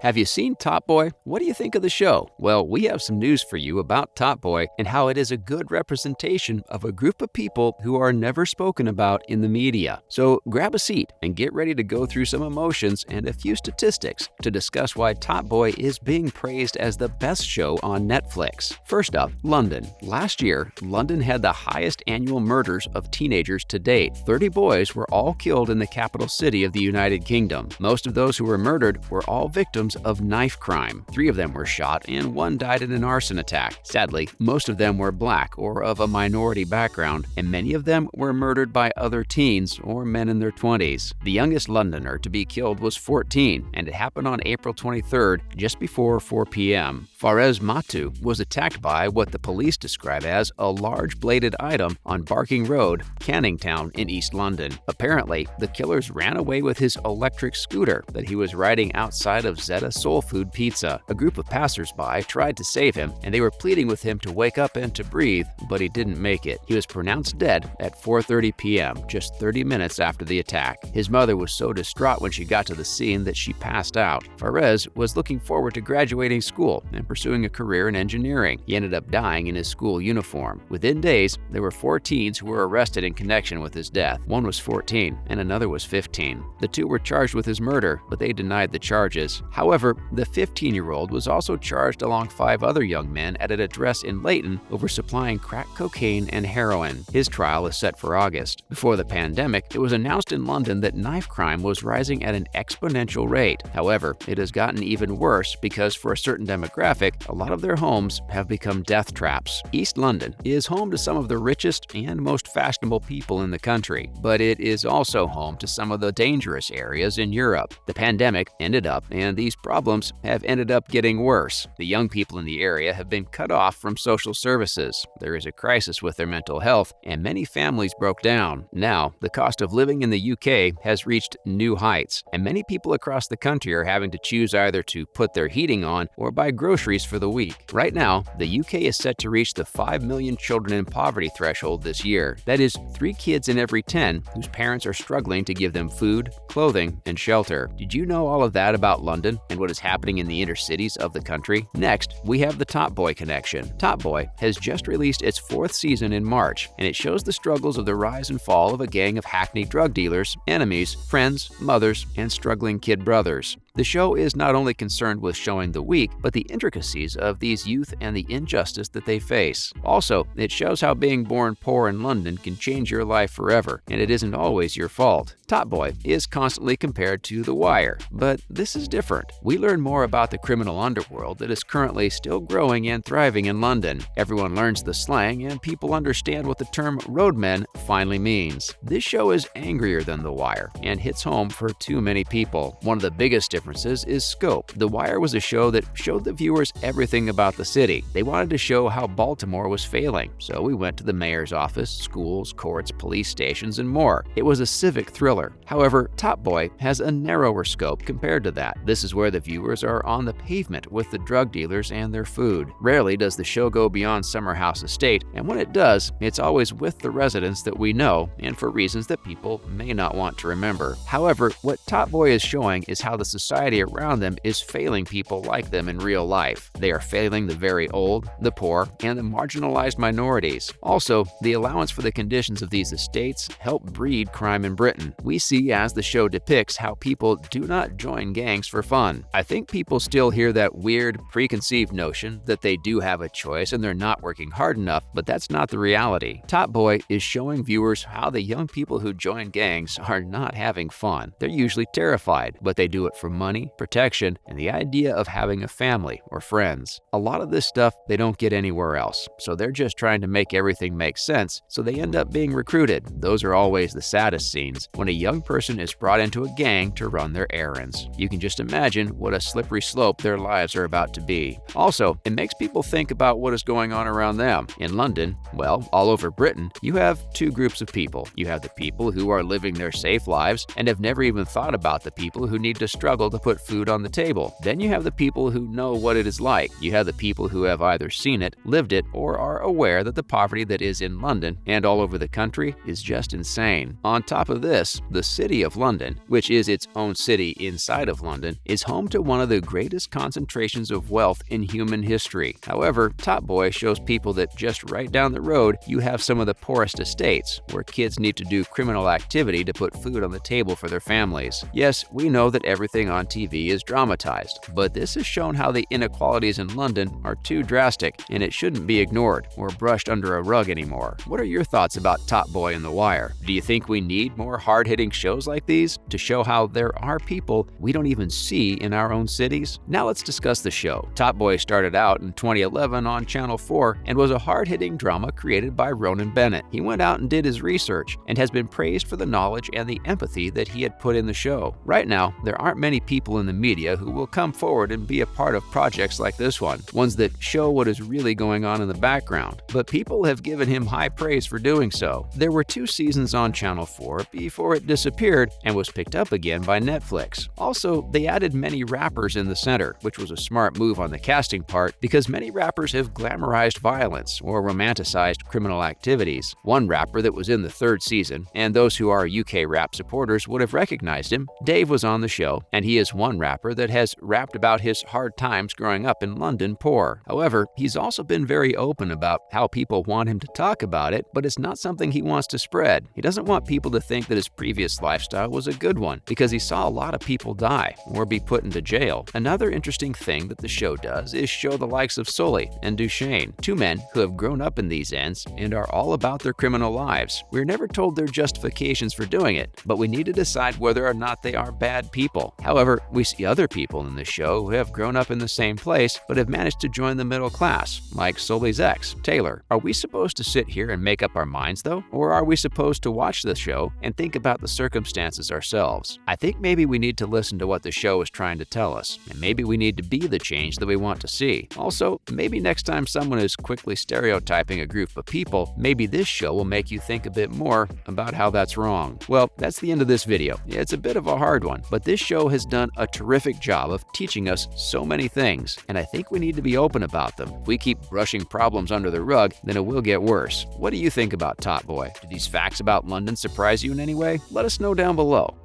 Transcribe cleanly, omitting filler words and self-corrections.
Have you seen Top Boy? What do you think of the show? Well, we have some news for you about Top Boy and how it is a good representation of a group of people who are never spoken about in the media. So grab a seat and get ready to go through some emotions and a few statistics to discuss why Top Boy is being praised as the best show on Netflix. First up, London. Last year, London had the highest annual murders of teenagers to date. 30 boys were all killed in the capital city of the United Kingdom. Most of those who were murdered were all victims of knife crime. 3 of them were shot and 1 died in an arson attack. Sadly, most of them were black or of a minority background, and many of them were murdered by other teens or men in their 20s. The youngest Londoner to be killed was 14, and it happened on April 23rd, just before 4 p.m. Maatou was attacked by what the police describe as a large bladed item on Barking Road, Canning Town in East London. Apparently, the killers ran away with his electric scooter that he was riding outside of Zzetta Soul Food Pizza. A group of passers-by tried to save him, and they were pleading with him to wake up and to breathe, but he didn't make it. He was pronounced dead at 4:30 p.m., just 30 minutes after the attack. His mother was so distraught when she got to the scene that she passed out. Fares was looking forward to graduating school and pursuing a career in engineering. He ended up dying in his school uniform. Within days, there were 4 teens who were arrested in connection with his death. One was 14 and another was 15. The 2 were charged with his murder, but they denied the charges. However, the 15-year-old was also charged along 5 other young men at an address in Leyton over supplying crack cocaine and heroin. His trial is set for August. Before the pandemic, it was announced in London that knife crime was rising at an exponential rate. However, it has gotten even worse because for a certain demographic, a lot of their homes have become death traps. East London is home to some of the richest and most fashionable people in the country, but it is also home to some of the dangerous areas in Europe. The pandemic ended up, and these problems have ended up getting worse. The young people in the area have been cut off from social services. There is a crisis with their mental health, and many families broke down. Now, the cost of living in the UK has reached new heights, and many people across the country are having to choose either to put their heating on or buy groceries for the week. Right now, the UK is set to reach the 5 million children in poverty threshold this year. That is 3 kids in every 10 whose parents are struggling to give them food, clothing, and shelter. Did you know all of that about London and what is happening in the inner cities of the country? Next, we have the Top Boy connection. Top Boy has just released its 4th season in March, and it shows the struggles of the rise and fall of a gang of hackneyed drug dealers, enemies, friends, mothers, and struggling kid brothers. The show is not only concerned with showing the weak, but the intricacies of these youth and the injustice that they face. Also, it shows how being born poor in London can change your life forever, and it isn't always your fault. Top Boy is constantly compared to The Wire, but this is different. We learn more about the criminal underworld that is currently still growing and thriving in London. Everyone learns the slang, and people understand what the term roadmen finally means. This show is angrier than The Wire and hits home for too many people. One of the biggest differences is scope. The Wire was a show that showed the viewers everything about the city. They wanted to show how Baltimore was failing, so we went to the mayor's office, schools, courts, police stations, and more. It was a civic thriller. However, Top Boy has a narrower scope compared to that. This is where the viewers are on the pavement with the drug dealers and their food. Rarely does the show go beyond Summer House Estate, and when it does, it's always with the residents that we know and for reasons that people may not want to remember. However, what Top Boy is showing is how the society around them is failing people like them in real life. They are failing the very old, the poor, and the marginalized minorities. Also, the allowance for the conditions of these estates help breed crime in Britain. We see as the show depicts how people do not join gangs for fun. I think people still hear that weird, preconceived notion that they do have a choice and they're not working hard enough, but that's not the reality. Top Boy is showing viewers how the young people who join gangs are not having fun. They're usually terrified, but they do it for money, protection, and the idea of having a family or friends. A lot of this stuff they don't get anywhere else, so they're just trying to make everything make sense, so they end up being recruited. Those are always the saddest scenes, when a young person is brought into a gang to run their errands. You can just imagine what a slippery slope their lives are about to be. Also, it makes people think about what is going on around them. In London, well, all over Britain, you have 2 groups of people. You have the people who are living their safe lives and have never even thought about the people who need to struggle struggle to put food on the table. Then you have the people who know what it is like. You have the people who have either seen it, lived it, or are aware that the poverty that is in London and all over the country is just insane. On top of this, the City of London, which is its own city inside of London, is home to one of the greatest concentrations of wealth in human history. However, Top Boy shows people that just right down the road, you have some of the poorest estates, where kids need to do criminal activity to put food on the table for their families. Yes, we know that everything on TV is dramatized, but this has shown how the inequalities in London are too drastic, and it shouldn't be ignored or brushed under a rug anymore. What are your thoughts about Top Boy and The Wire? Do you think we need more hard-hitting shows like these to show how there are people we don't even see in our own cities? Now let's discuss the show. Top Boy started out in 2011 on Channel 4 and was a hard-hitting drama created by Ronan Bennett. He went out and did his research and has been praised for the knowledge and the empathy that he had put in the show. Right now, there aren't many people in the media who will come forward and be a part of projects like this one, ones that show what is really going on in the background. But people have given him high praise for doing so. There were 2 seasons on Channel 4 before it disappeared and was picked up again by Netflix. Also, they added many rappers in the center, which was a smart move on the casting part because many rappers have glamorized violence or romanticized criminal activities. One rapper that was in the 3rd season, and those who are UK rap supporters would have recognized him, Dave, was on the show, and he is one rapper that has rapped about his hard times growing up in London poor. However, he's also been very open about how people want him to talk about it, but it's not something he wants to spread. He doesn't want people to think that his previous lifestyle was a good one because he saw a lot of people die or be put into jail. Another interesting thing that the show does is show the likes of Sully and Duchesne, 2 men who have grown up in these ends and are all about their criminal lives. We're never told their justifications for doing it, but we need to decide whether or not they are bad people. However, we see other people in the show who have grown up in the same place but have managed to join the middle class, like Sully's ex, Taylor. Are we supposed to sit here and make up our minds though? Or are we supposed to watch the show and think about the circumstances ourselves? I think maybe we need to listen to what the show is trying to tell us, and maybe we need to be the change that we want to see. Also, maybe next time someone is quickly stereotyping a group of people, maybe this show will make you think a bit more about how that's wrong. Well, that's the end of this video. It's a bit of a hard one, but this show has done a terrific job of teaching us so many things, and I think we need to be open about them. If we keep brushing problems under the rug, then it will get worse. What do you think about Top Boy? Do these facts about London surprise you in any way? Let us know down below.